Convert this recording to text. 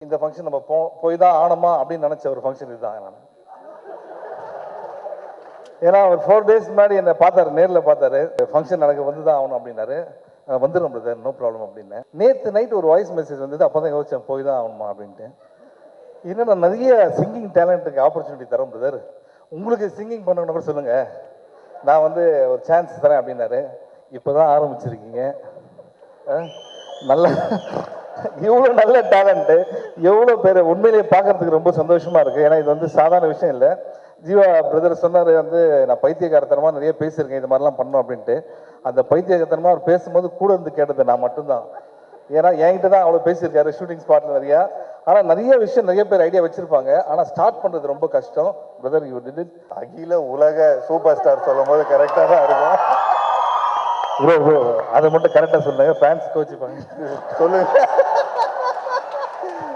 இந்த ஃபங்க்ஷன் நம்ம போய் தான் ஆனோமா அப்படின்னு நினச்ச ஒரு ஃபங்க்ஷன் இதுதான். நான் ஏன்னா ஒரு 4 days முன்னாடி என்னை பார்த்தாரு, நேரில் பார்த்தாரு. ஃபங்க்ஷன் நடக்க வந்து தான் ஆகணும் அப்படின்னாரு. வந்துடும் பிரதர், நோ ப்ராப்ளம் அப்படின்னேன். நேற்று நைட் ஒரு வாய்ஸ் மெசேஜ் வந்தது. அப்போ தான் யோசிச்சேன் போய் தான் ஆகணுமா அப்படின்ட்டு. இன்னும் நான் நிறைய சிங்கிங் டேலண்ட்டுக்கு ஆப்பர்ச்சுனிட்டி தரேன் பிரதர், உங்களுக்கு சிங்கிங் பண்ணணும்னு கூட சொல்லுங்கள், நான் வந்து ஒரு சான்ஸ் தரேன் அப்படின்னாரு. இப்போ தான் ஆரம்பிச்சிருக்கீங்க. நல்ல இவ்வளோ நல்ல டேலண்ட்டு எவ்வளோ பேர் உண்மையிலேயே பார்க்கறதுக்கு ரொம்ப சந்தோஷமாக இருக்குது. ஏன்னா இது வந்து சாதாரண விஷயம் இல்லை. ஜீவா பிரதர் சொன்னார் வந்து நான் பைத்தியக்காரத்தனமாக நிறைய பேசியிருக்கேன் இது மாதிரிலாம் பண்ணோம் அப்படின்ட்டு. அந்த பைத்தியக்காரத்தனமாக அவர் பேசும்போது கூட இருந்து கேட்டது நான் மட்டும்தான். ஏன்னா என்கிட்ட தான் அவ்வளோ பேசியிருக்காரு ஷூட்டிங் ஸ்பாட்டில் நிறையா. ஆனால் நிறைய விஷயம் நிறைய பேர் ஐடியா வச்சுருப்பாங்க, ஆனால் ஸ்டார்ட் பண்ணுறது ரொம்ப கஷ்டம். Brother you did it. அகில உலக சூப்பர் ஸ்டார் சொல்லும் போது கரெக்டாக தான் இருக்கும். ப்ரோ அதை மட்டும் கரெக்டாக சொல்லுங்க, ஃபேன்ஸ் கோச்சிப்பாங்க. சொல்லுங்க.